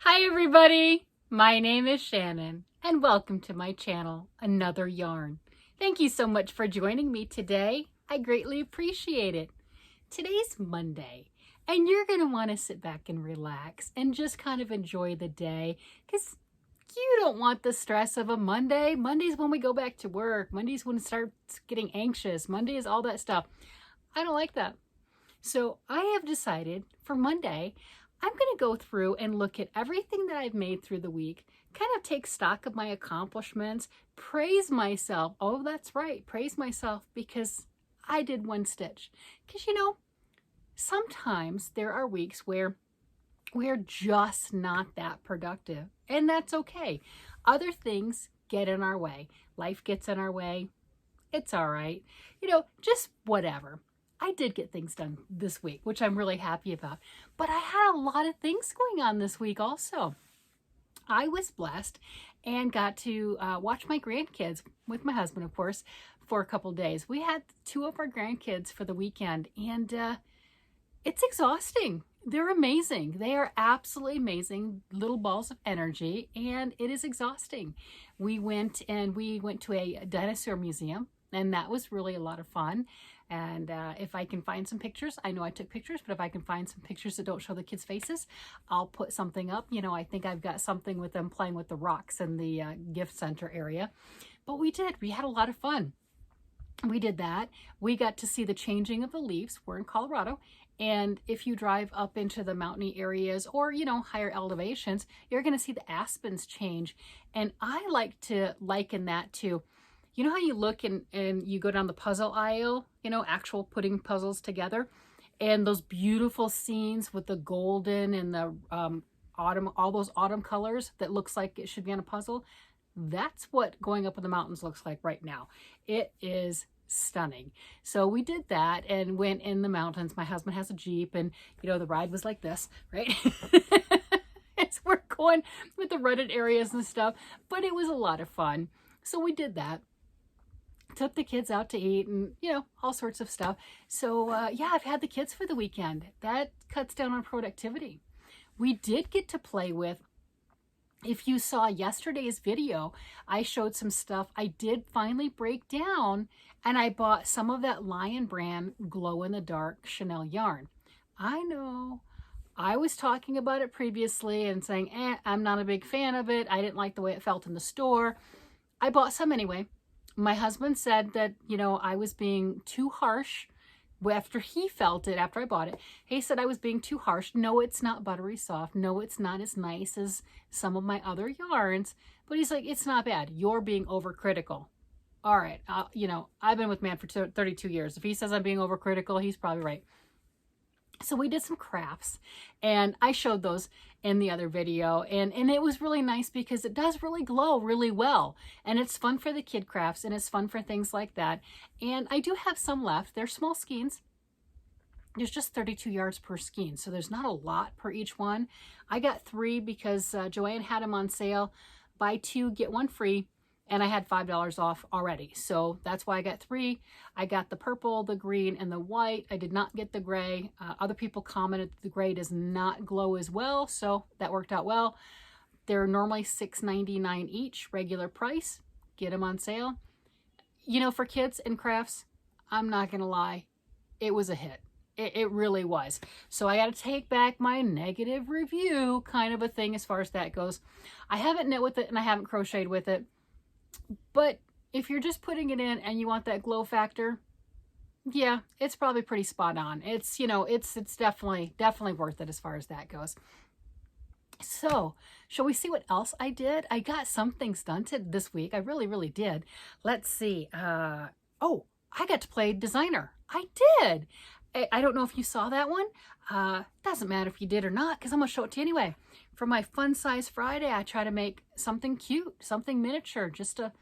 Hi everybody, my name is Shannon and welcome to my channel, Another Yarn. Thank you so much for joining me today. I greatly appreciate it. Today's Monday and you're going to want to sit back and relax and just kind of enjoy the day because you don't want the stress of a Monday. Monday's when we go back to work. Monday's when it starts getting anxious. Monday is all that stuff. I don't like that. So I have decided for Monday, I'm going to go through and look at everything that I've made through the week, kind of take stock of my accomplishments, praise myself. Oh, that's right. Praise myself because I did one stitch. Because, sometimes there are weeks where we're just not that productive, and that's okay. Other things get in our way. Life gets in our way. It's all right. Just whatever. I did get things done this week, which I'm really happy about. But I had a lot of things going on this week also. I was blessed and got to watch my grandkids with my husband, of course, for a couple days. We had two of our grandkids for the weekend, and it's exhausting. They're amazing. They are absolutely amazing little balls of energy, and it is exhausting. We went to a dinosaur museum, and that was really a lot of fun. And if I can find some pictures, I know I took pictures, but if I can find some pictures that don't show the kids' faces, I'll put something up. I think I've got something with them playing with the rocks in the gift center area. But we had a lot of fun. We did that. We got to see the changing of the leaves. We're in Colorado. And if you drive up into the mountainy areas or, higher elevations, you're going to see the aspens change. And I like to liken that to, how you look and you go down the puzzle aisle, actual putting puzzles together, and those beautiful scenes with the golden and the autumn, all those autumn colors that looks like it should be on a puzzle. That's what going up in the mountains looks like right now. It is stunning. So we did that and went in the mountains. My husband has a Jeep, and the ride was like this, right? As we're going with the rutted areas and stuff, but it was a lot of fun. So we did that. Took the kids out to eat and, all sorts of stuff. So, I've had the kids for the weekend. That cuts down on productivity. We did get to play with, if you saw yesterday's video, I showed some stuff. I did finally break down, and I bought some of that Lion brand glow-in-the-dark Chanel yarn. I know. I was talking about it previously and saying, I'm not a big fan of it. I didn't like the way it felt in the store. I bought some anyway. My husband said that, I was being too harsh after he felt it, after I bought it. He said I was being too harsh. No, it's not buttery soft. No, it's not as nice as some of my other yarns. But he's like, it's not bad. You're being overcritical. All right. I've been with man for 32 years. If he says I'm being overcritical, he's probably right. So we did some crafts, and I showed those in the other video, and it was really nice because it does really glow really well, and it's fun for the kid crafts, and it's fun for things like that. And I do have some left. They're small skeins. There's just 32 yards per skein, so there's not a lot per each one. I got 3 because Joanne had them on sale. Buy 2, get 1 free. And I had $5 off already. So that's why I got 3. I got the purple, the green, and the white. I did not get the gray. Other people commented that the gray does not glow as well. So that worked out well. They're normally $6.99 each, regular price. Get them on sale. For kids and crafts, I'm not going to lie. It was a hit. It really was. So I got to take back my negative review kind of a thing as far as that goes. I haven't knit with it and I haven't crocheted with it. But if you're just putting it in and you want that glow factor, yeah, it's probably pretty spot on. It's, it's definitely worth it as far as that goes. So, shall we see what else I did? I got some things done this week. I really, really did. Let's see. Oh, I got to play designer. I did. I don't know if you saw that one. Doesn't matter if you did or not, because I'm going to show it to you anyway. For my Fun Size Friday, I try to make something cute, something miniature, just a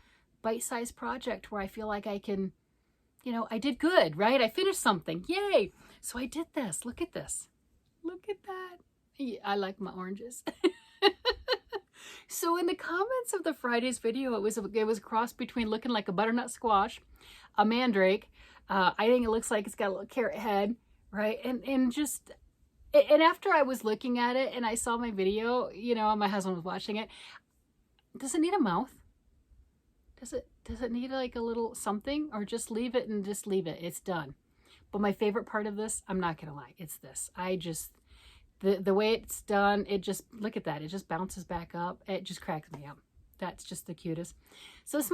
bite-sized project where I feel like I can, I did good, right? I finished something. Yay! So I did this. Look at this. Look at that. Yeah, I like my oranges. So in the comments of the Friday's video, it was a cross between looking like a butternut squash, a mandrake. I think it looks like it's got a little carrot head, right? And just And after I was looking at it and I saw my video, you know, my husband was watching it. Does it need a mouth? Does it need like a little something, or just leave it and just leave it? It's done. But my favorite part of this, I'm not gonna lie, it's this. The way it's done, it just, look at that. It just bounces back up. It just cracks me up. That's just the cutest. So it's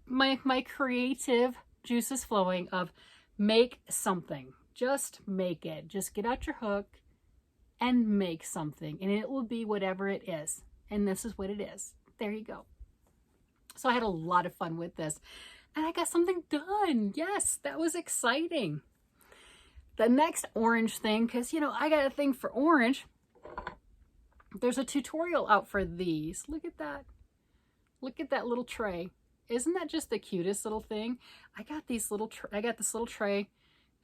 my creative juices flowing of make something. Just make it. Just get out your hook and make something. And it will be whatever it is. And this is what it is. There you go. So I had a lot of fun with this. And I got something done. Yes, that was exciting. The next orange thing, because, you know, I got a thing for orange. There's a tutorial out for these. Look at that. Look at that little tray. Isn't that just the cutest little thing? I got this little tray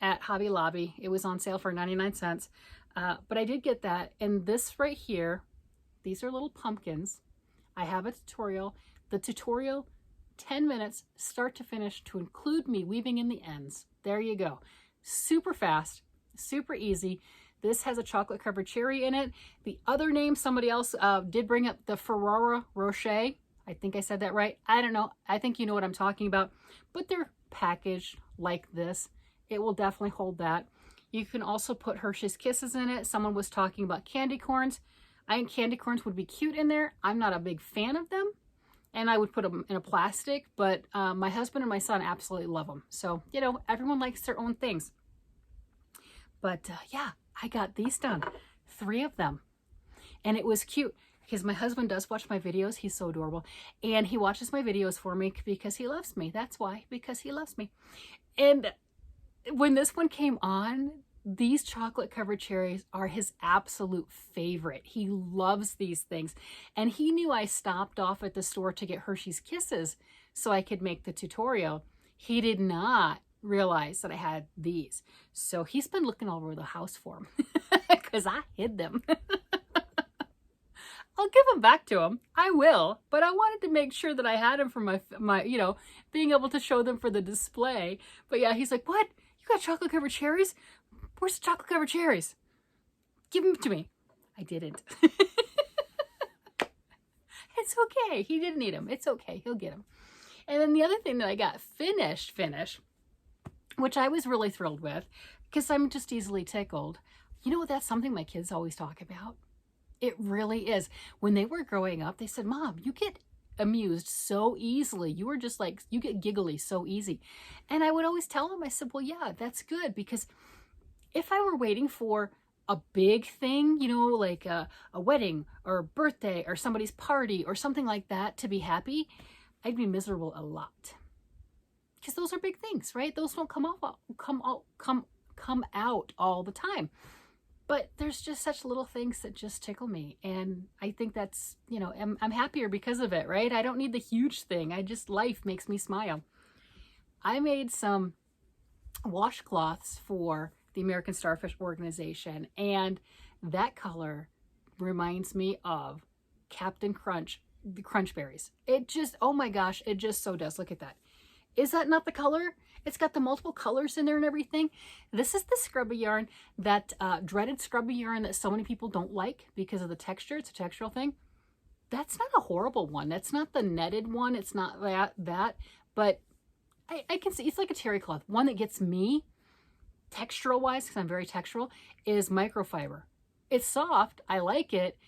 at Hobby Lobby. It was on sale for 99 cents. But I did get that. And this right here, these are little pumpkins. I have a tutorial. The tutorial, 10 minutes, start to finish, to include me weaving in the ends. There you go. Super fast, super easy. This has a chocolate covered cherry in it. The other name, somebody else did bring up the Ferrero Rocher. I think I said that right. I don't know. I think you know what I'm talking about. But they're packaged like this. It will definitely hold that. You can also put Hershey's Kisses in it. Someone was talking about candy corns. I think candy corns would be cute in there. I'm not a big fan of them. And I would put them in a plastic, but my husband and my son absolutely love them. So, you know, everyone likes their own things. But yeah, I got these done. 3 of them. And it was cute because my husband does watch my videos. He's so adorable. And he watches my videos for me because he loves me. That's why, because he loves me. And when this one came on, these chocolate covered cherries are his absolute favorite. He loves these things. And he knew I stopped off at the store to get Hershey's Kisses so I could make the tutorial. He did not realize that I had these. So he's been looking all over the house for them because I hid them. I'll give them back to him. I will. But I wanted to make sure that I had them for my, you know, being able to show them for the display. But yeah, he's like, what? You got chocolate covered cherries? Where's the chocolate covered cherries? Give them to me. I didn't. It's okay. He didn't need them. It's okay. He'll get them. And then the other thing that I got finished, which I was really thrilled with because I'm just easily tickled. You know, that's something my kids always talk about. It really is. When they were growing up, they said, Mom, you get amused so easily. You were just like, you get giggly so easy. And I would always tell them, I said, well, yeah, that's good, because if I were waiting for a big thing, you know, like a wedding or a birthday or somebody's party or something like that to be happy, I'd be miserable a lot. Because those are big things, right? Those don't come out all the time. But there's just such little things that just tickle me. And I think that's, you know, I'm happier because of it, right? I don't need the huge thing. Life makes me smile. I made some washcloths for the American Starfish Organization, and that color reminds me of Captain Crunch, the Crunch Berries. It just, oh my gosh, it just so does. Look at that. Is that not the color? It's got the multiple colors in there and everything. This is the scrubby yarn, that dreaded scrubby yarn that so many people don't like because of the texture. It's a textural thing. That's not a horrible one. That's not the netted one. It's not that, but I can see it's like a terry cloth. One that gets me textural wise, because I'm very textural, is microfiber. It's soft. I like it,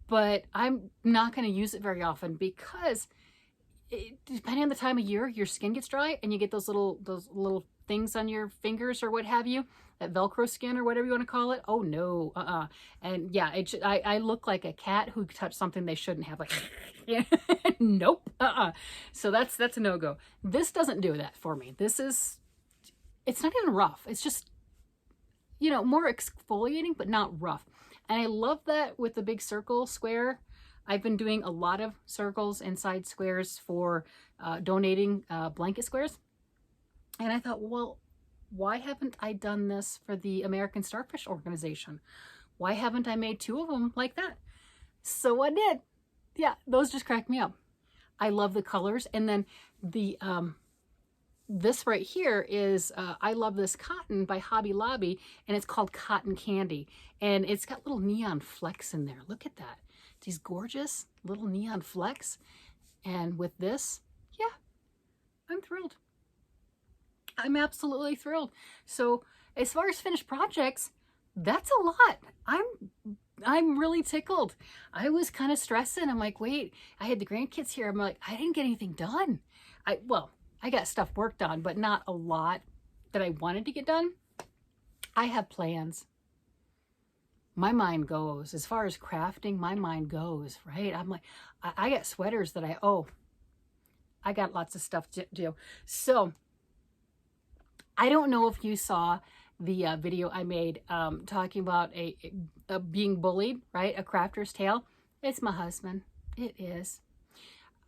but I'm not going to use it very often because depending on the time of year, your skin gets dry and you get those little things on your fingers or what have you, that Velcro skin or whatever you want to call it. Oh no, And yeah, I look like a cat who touched something they shouldn't have. Like, nope, So that's a no-go. This doesn't do that for me. It's not even rough. It's just, you know, more exfoliating, but not rough. And I love that with the big circle square. I've been doing a lot of circles inside squares for donating blanket squares. And I thought, well, why haven't I done this for the American Starfish Organization? Why haven't I made 2 of them like that? So I did. Yeah, those just crack me up. I love the colors. And then the this right here is I Love This Cotton by Hobby Lobby, and it's called Cotton Candy. And it's got little neon flecks in there. Look at that. These gorgeous little neon flecks. And with this, yeah, I'm thrilled. I'm absolutely thrilled. So as far as finished projects, that's a lot. I'm really tickled. I was kind of stressing. I'm like, wait, I had the grandkids here. I'm like, I didn't get anything done. Well, I got stuff worked on, but not a lot that I wanted to get done. I have plans. My mind goes. As far as crafting, my mind goes, right? I'm like, I got sweaters that I got lots of stuff to do. So I don't know if you saw the video I made talking about a being bullied, right? A crafter's tale. It's my husband. It is.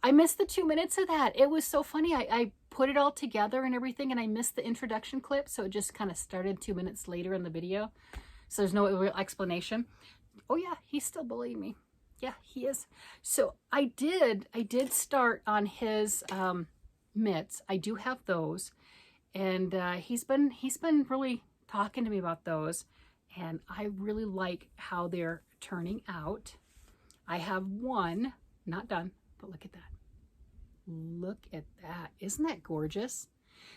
I missed the 2 minutes of that. It was so funny. I put it all together and everything, and I missed the introduction clip, so it just kind of started 2 minutes later in the video. So there's no real explanation. Oh yeah, he's still bullying me. Yeah, he is. So I did start on his mitts. I do have those, and he's been really talking to me about those, and I really like how they're turning out. I have one not done, but look at that. Look at that. Isn't that gorgeous?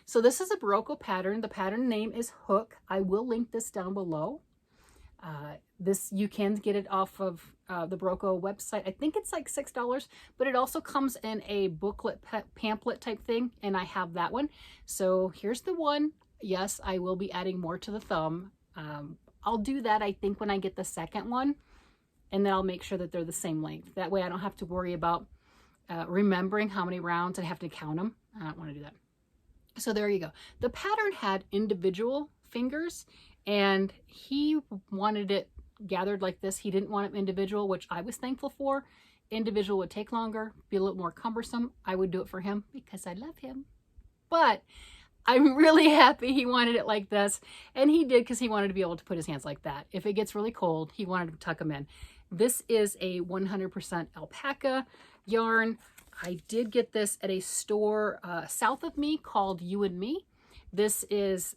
So this is a Berroco pattern. The pattern name is Hook. I will link this down below. This, you can get it off of the Berroco website. I think it's like $6, but it also comes in a booklet pamphlet type thing, and I have that one. So here's the one. Yes, I will be adding more to the thumb. I'll do that, I think, when I get the second one, and then I'll make sure that they're the same length. That way I don't have to worry about remembering how many rounds and have to count them. I don't want to do that. So there you go. The pattern had individual fingers, and he wanted it gathered like this. He didn't want it individual, which I was thankful for. Individual would take longer, be a little more cumbersome. I would do it for him because I love him. But I'm really happy he wanted it like this, and he did, because he wanted to be able to put his hands like that. If it gets really cold, he wanted to tuck them in. This is a 100% alpaca yarn. I did get this at a store south of me called You and Me. This is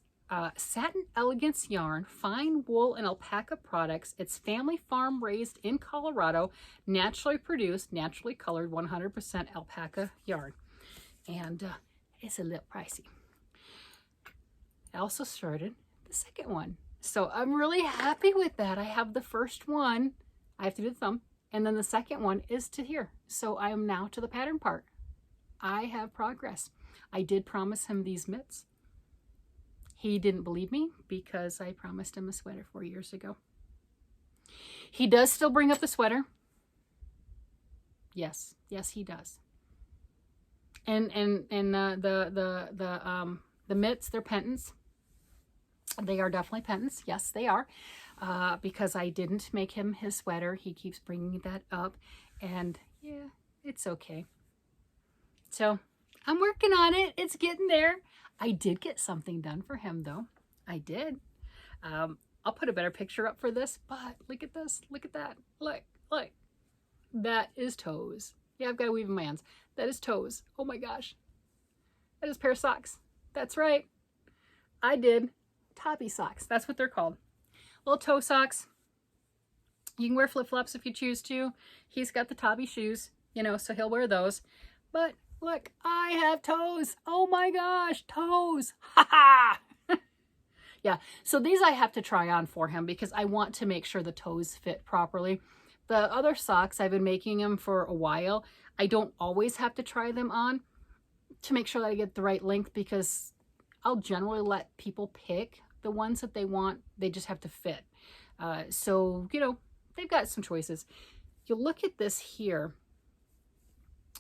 Satin Elegance yarn, fine wool and alpaca products. It's family farm raised in Colorado, naturally produced, naturally colored, 100% alpaca yarn. And it's a little pricey. I also started the second one. So I'm really happy with that. I have the first one. I have to do the thumb. And then the second one is to here. So I am now to the pattern part. I have progress. I did promise him these mitts. He didn't believe me because I promised him a sweater 4 years ago. He does still bring up the sweater. Yes, yes, he does. And the mitts, they're Pentons. They are definitely Pentons. Yes, they are. Because I didn't make him his sweater. He keeps bringing that up, and yeah, it's okay. So I'm working on it. It's getting there. I did get something done for him, though. I did. I'll put a better picture up for this, but look at this. Look at that. Look. That is toes. Yeah, I've got to weave in my hands. That is toes. Oh my gosh. That is a pair of socks. That's right. I did Toppy socks. That's what they're called. Little toe socks. You can wear flip-flops if you choose to. He's got the Toppy shoes, you know, so he'll wear those. But look, I have toes. Oh my gosh, toes. Ha ha! Yeah, so these I have to try on for him because I want to make sure the toes fit properly. The other socks, I've been making them for a while. I don't always have to try them on to make sure that I get the right length, because I'll generally let people pick the ones that they want. They just have to fit. So, you know, they've got some choices. You look at this here.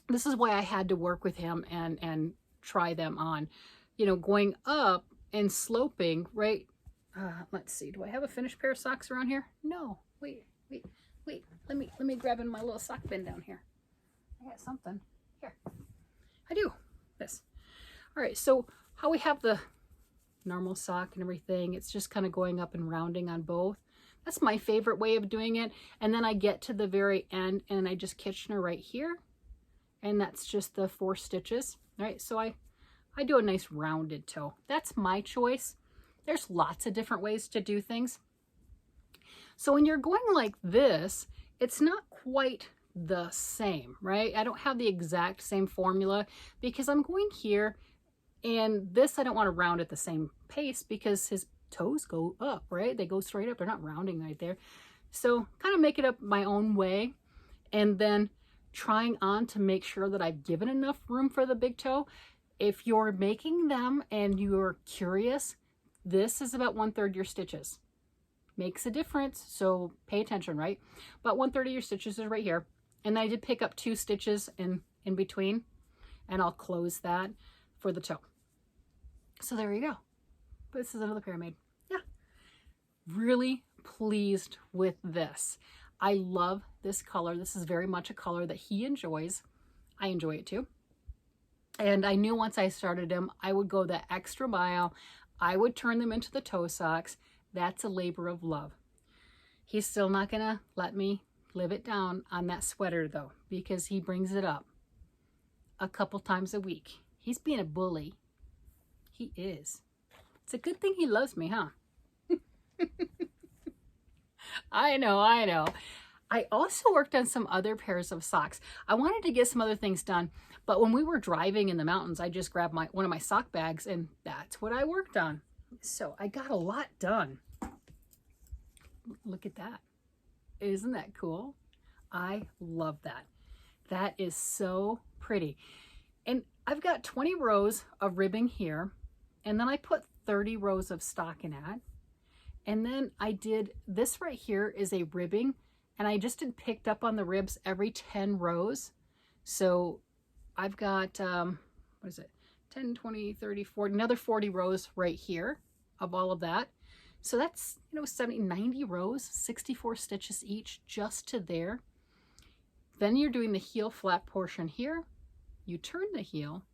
This is why I had to work with him and try them on. You know, going up and sloping, right? Let's see. Do I have a finished pair of socks around here? No. Wait. Let me grab in my little sock bin down here. I got something. Here. I do. This. All right. So how we have the normal sock and everything, it's just kind of going up and rounding on both. That's my favorite way of doing it. And then I get to the very end and I just Kitchener right here. And that's just the 4 stitches. All right. So I I do a nice rounded toe. That's my choice. There's lots of different ways to do things. So when you're going like this, it's not quite the same, right? I don't have the exact same formula because I'm going here, and this I don't want to round at the same pace because his toes go up, right? They go straight up. They're not rounding right there. So kind of make it up my own way, and then trying on to make sure that I've given enough room for the big toe. If you're making them and you're curious, this is about 1/3 your stitches. Makes a difference, so pay attention, right? But 1/3 of your stitches is right here. And I did pick up 2 stitches in between, and I'll close that for the toe. So there you go. This is another pyramid. Yeah. Really pleased with this. I love this color. This is very much a color that he enjoys. I enjoy it too. And I knew once I started him, I would go that extra mile. I would turn them into the toe socks. That's a labor of love. He's still not gonna let me live it down on that sweater though, because he brings it up a couple times a week. He's being a bully. He is. It's a good thing he loves me, huh? I know. I also worked on some other pairs of socks. I wanted to get some other things done, but when we were driving in the mountains, I just grabbed one of my sock bags, and that's what I worked on. So I got a lot done. Look at that. Isn't that cool? I love that. That is so pretty. And I've got 20 rows of ribbing here, and then I put 30 rows of stockinette. And then I did this right here is a ribbing, and I just did picked up on the ribs every 10 rows. So I've got, what is it? 10, 20, 30, 40, another 40 rows right here of all of that. So that's, 70, 90 rows, 64 stitches each just to there. Then you're doing the heel flap portion here. You turn the heel,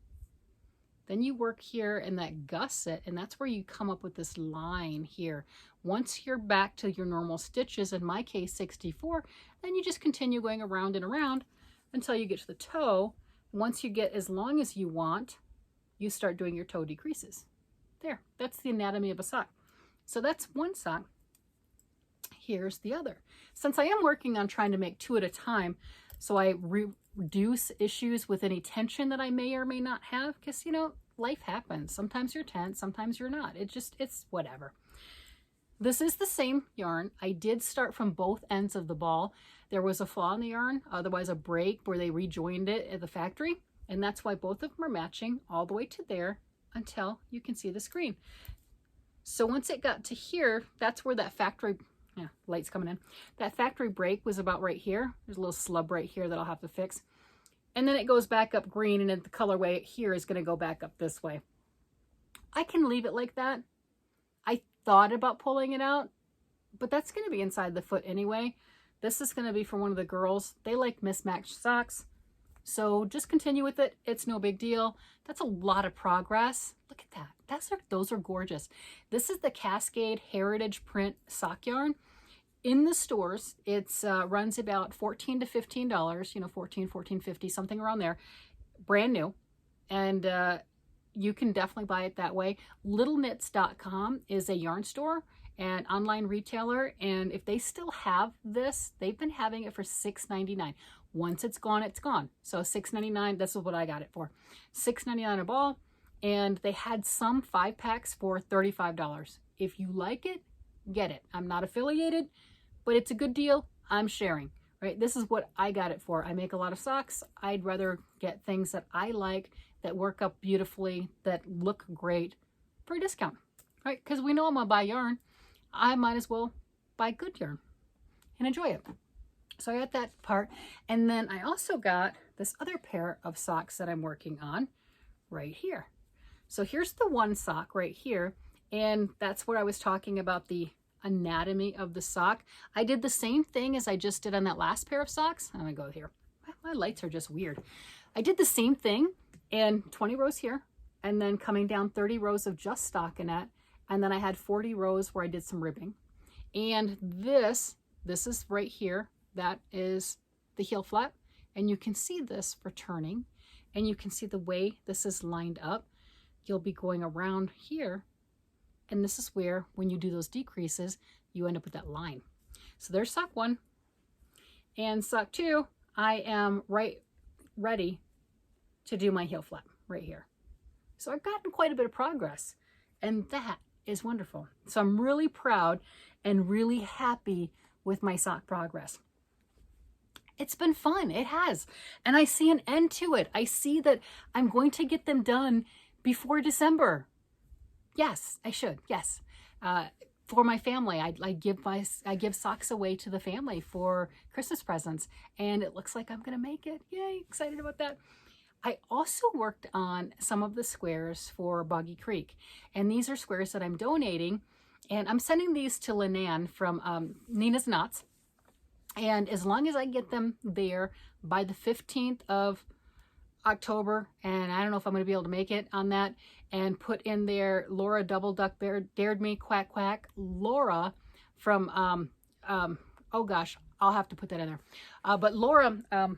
then you work here in that gusset, and that's where you come up with this line here. Once you're back to your normal stitches, in my case 64, then you just continue going around and around until you get to the toe. Once you get as long as you want, you start doing your toe decreases. There, that's the anatomy of a sock. So that's one sock. Here's the other. Since I am working on trying to make 2 at a time, so I reduce issues with any tension that I may or may not have, because life happens. Sometimes you're tense, sometimes you're not. It's whatever. This is the same yarn. I did start from both ends of the ball. There was a flaw in the yarn, otherwise a break where they rejoined it at the factory, and that's why both of them are matching all the way to there until you can see the screen. So once it got to here, that's where that factory, light's coming in. That factory break was about right here. There's a little slub right here that I'll have to fix. And then it goes back up green, and then the colorway here is going to go back up this way. I can leave it like that. I thought about pulling it out, but that's going to be inside the foot anyway. This is going to be for one of the girls. They like mismatched socks. So just continue with it. It's no big deal. That's a lot of progress. Look at that. Those are gorgeous. This is the Cascade Heritage Print sock yarn. In the stores, it's runs about $14 to $15, $14.50, something around there. Brand new. And you can definitely buy it that way. LittleKnits.com is a yarn store and online retailer, and if they still have this, they've been having it for $6.99. Once it's gone, it's gone. So $6.99, this is what I got it for. $6.99 a ball, and they had some 5-packs for $35. If you like it, get it. I'm not affiliated, but it's a good deal. I'm sharing, right? This is what I got it for. I make a lot of socks. I'd rather get things that I like, that work up beautifully, that look great for a discount, right? Because we know I'm gonna buy yarn. I might as well buy good yarn and enjoy it. So I got that part. And then I also got this other pair of socks that I'm working on right here. So here's the one sock right here. And that's where I was talking about the anatomy of the sock. I did the same thing as I just did on that last pair of socks. I'm gonna go here. My lights are just weird. I did the same thing, and 20 rows here, and then coming down 30 rows of just stockinette. And then I had 40 rows where I did some ribbing. And this is right here. That is the heel flap. And you can see this for turning. And you can see the way this is lined up. you'll be going around here. And this is where, when you do those decreases, you end up with that line. So there's sock 1. And sock 2, I am ready to do my heel flap right here. So I've gotten quite a bit of progress, and that is wonderful. So I'm really proud and really happy with my sock progress. It's been fun, it has. And I see an end to it. I see that I'm going to get them done before December. Yes, I should, yes. For my family, I give socks away to the family for Christmas presents, and it looks like I'm gonna make it. Yay, excited about that. I also worked on some of the squares for Boggy Creek, and these are squares that I'm donating, and I'm sending these to Lynanne from Nina's Knots. And as long as I get them there by the 15th of October, and I don't know if I'm going to be able to make it on that, and put in there Laura Double Duck Dared Me Quack Quack, Laura from, oh gosh, I'll have to put that in there. But Laura, man,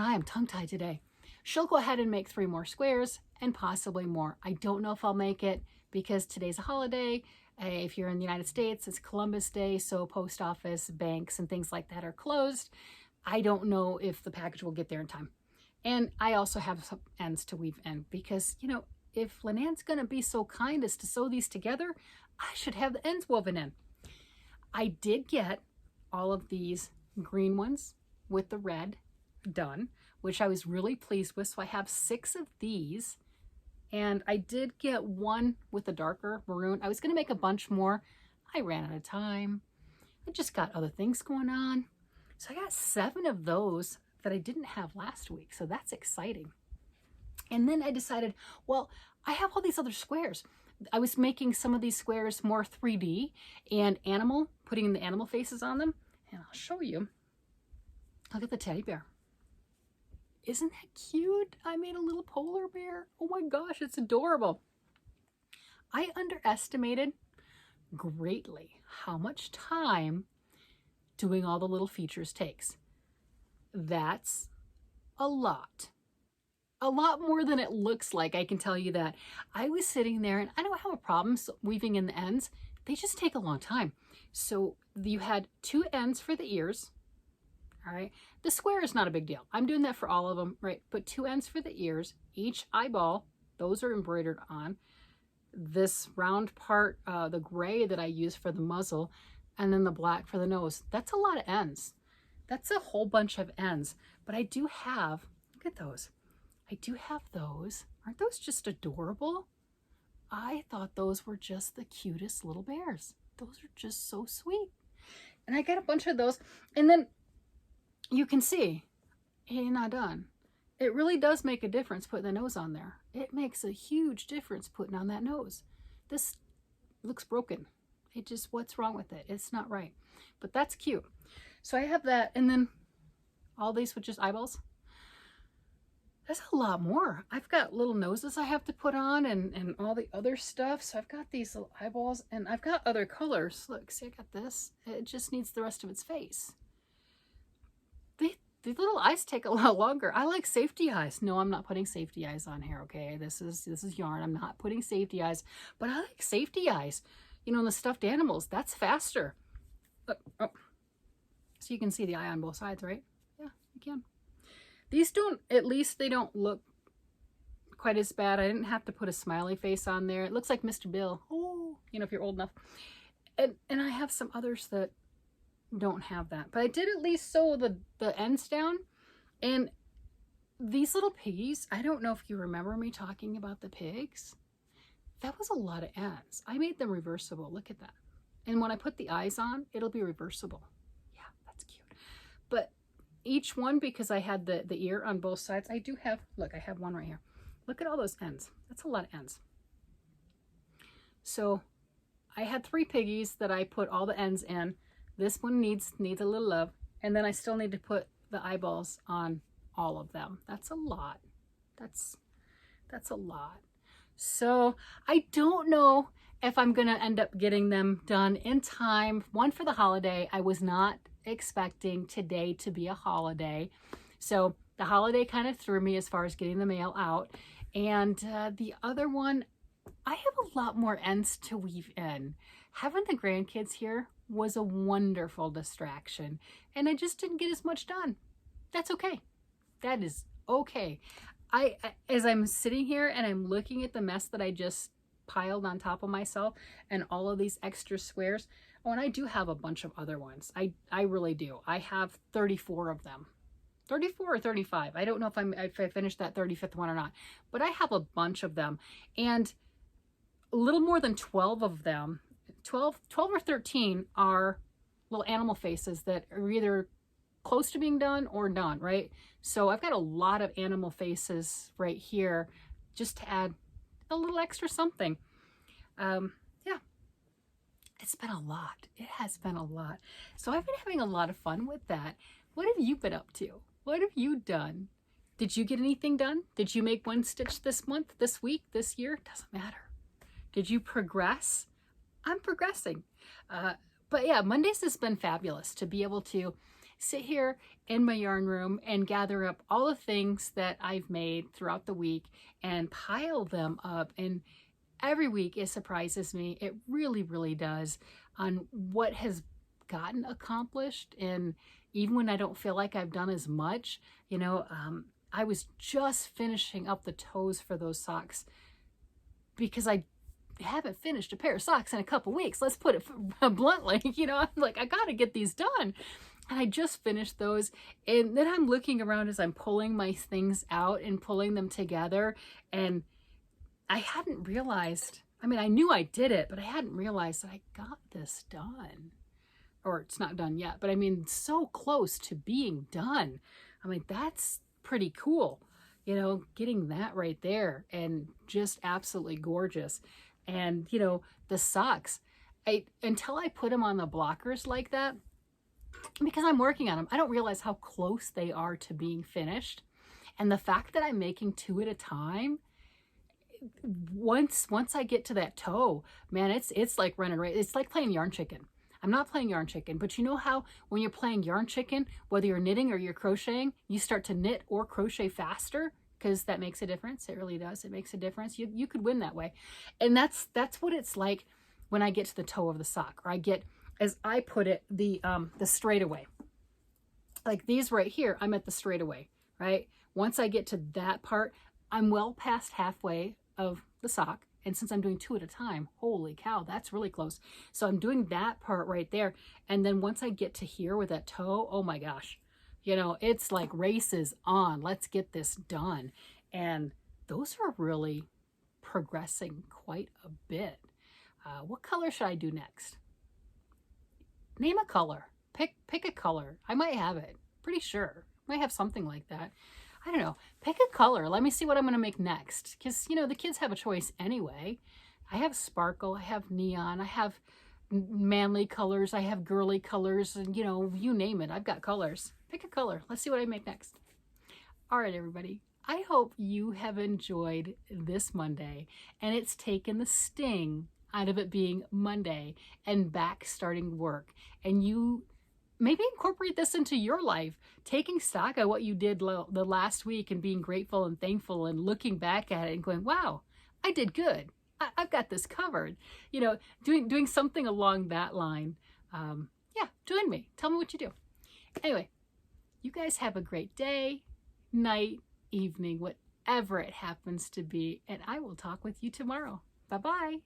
I am tongue-tied today. She'll go ahead and make 3 more squares and possibly more. I don't know if I'll make it because today's a holiday. If you're in the United States, it's Columbus Day, so post office, banks, and things like that are closed. I don't know if the package will get there in time. And I also have some ends to weave in because, you know, if Lynanne's going to be so kind as to sew these together, I should have the ends woven in. I did get all of these green ones with the red done, which I was really pleased with. So I have 6 of these, and I did get one with a darker maroon. I was going to make a bunch more. I ran out of time. I just got other things going on. So I got 7 of those that I didn't have last week. So that's exciting. And then I decided, well, I have all these other squares. I was making some of these squares more 3D and animal, putting the animal faces on them. And I'll show you. Look at the teddy bear. Isn't that cute? I made a little polar bear. Oh my gosh, it's adorable. I underestimated greatly how much time doing all the little features takes. That's a lot more than it looks like, I can tell you that. I was sitting there and I don't have a problem weaving in the ends. They just take a long time. So you had 2 ends for the ears. All right, the square is not a big deal. I'm doing that for all of them, right? But 2 ends for the ears, each eyeball, those are embroidered on. This round part, the gray that I use for the muzzle, and then the black for the nose. That's a lot of ends. That's a whole bunch of ends. But I do have, look at those. I do have those. Aren't those just adorable? I thought those were just the cutest little bears. Those are just so sweet. And I got a bunch of those. And then you can see, you're not done. It really does make a difference putting the nose on there. It makes a huge difference putting on that nose. This looks broken. It just, what's wrong with it? It's not right. But that's cute. So I have that, and then all these with just eyeballs. There's a lot more. I've got little noses I have to put on and all the other stuff. So I've got these little eyeballs, and I've got other colors. Look, see, I got this. It just needs the rest of its face. The little eyes take a lot longer. I like safety eyes. No, I'm not putting safety eyes on here, okay? This is yarn. I'm not putting safety eyes, but I like safety eyes. You know, in the stuffed animals, that's faster. Oh. So you can see the eye on both sides, right? Yeah, you can. These don't, at least they don't look quite as bad. I didn't have to put a smiley face on there. It looks like Mr. Bill. Oh, you know, if you're old enough. And I have some others that don't have that, but I did at least sew the ends down. And these little piggies, I don't know if you remember me talking about the pigs. That was a lot of ends. I made them reversible. Look at that. And when I put the eyes on, it'll be reversible. Yeah, that's cute. But each one, because I had the ear on both sides, I do have, look, I have one right here. Look at all those ends. That's a lot of ends. So I had 3 piggies that I put all the ends in. This one needs a little love. And then I still need to put the eyeballs on all of them. That's a lot. That's a lot. So I don't know if I'm going to end up getting them done in time. One for the holiday. I was not expecting today to be a holiday. So the holiday kind of threw me as far as getting the mail out. And the other one, I have a lot more ends to weave in. Having the grandkids here was a wonderful distraction, and I just didn't get as much done. That's okay. That is okay. As I'm sitting here and I'm looking at the mess that I just piled on top of myself and all of these extra squares, oh, and I do have a bunch of other ones. I really do. I have 34 of them. 34 or 35. I don't know if I finished that 35th one or not, but I have a bunch of them. And a little more than 12 of them, 12 or 13 are little animal faces that are either close to being done or done, right? So I've got a lot of animal faces right here just to add a little extra something. Yeah, it's been a lot. It has been a lot. So I've been having a lot of fun with that. What have you been up to? What have you done? Did you get anything done? Did you make one stitch this month, this week, this year? Doesn't matter. Did you progress? I'm progressing. But yeah, Mondays has been fabulous to be able to sit here in my yarn room and gather up all the things that I've made throughout the week and pile them up. And every week it surprises me. It really, really does, on what has gotten accomplished. And even when I don't feel like I've done as much, you know, I was just finishing up the toes for those socks because I haven't finished a pair of socks in a couple weeks. Let's put it bluntly, you know, I'm like, I got to get these done. And I just finished those. And then I'm looking around as I'm pulling my things out and pulling them together. And I hadn't realized, I mean, I knew I did it, but I hadn't realized that I got this done. Or it's not done yet, but I mean, so close to being done. I mean, that's pretty cool, you know, getting that right there, and just absolutely gorgeous. And, you know, the socks, until I put them on the blockers like that, because I'm working on them, I don't realize how close they are to being finished. And the fact that I'm making 2 at a time, once I get to that toe, man, it's like running right. It's like playing yarn chicken. I'm not playing yarn chicken, but you know how when you're playing yarn chicken, whether you're knitting or you're crocheting, you start to knit or crochet faster, because that makes a difference. It really does. It makes a difference. You could win that way. And that's what it's like when I get to the toe of the sock, or I get, as I put it, the straightaway. Like these right here, I'm at the straightaway, right? Once I get to that part, I'm well past halfway of the sock. And since I'm doing 2 at a time, holy cow, that's really close. So I'm doing that part right there. And then once I get to here with that toe, oh my gosh, you know, it's like races on. Let's get this done. And those are really progressing quite a bit. What color should I do next? Name a color. Pick a color. I might have it. Pretty sure. Might have something like that. I don't know. Pick a color. Let me see what I'm going to make next. Because, you know, the kids have a choice anyway. I have sparkle. I have neon. I have manly colors. I have girly colors. And, you know, you name it. I've got colors. Pick a color. Let's see what I make next. All right, everybody. I hope you have enjoyed this Monday. And it's taken the sting out of it being Monday and back starting work. And you maybe incorporate this into your life, taking stock of what you did the last week and being grateful and thankful and looking back at it and going, wow, I did good. I've got this covered. You know, doing something along that line. Yeah, join me. Tell me what you do. Anyway, you guys have a great day, night, evening, whatever it happens to be, and I will talk with you tomorrow. Bye-bye.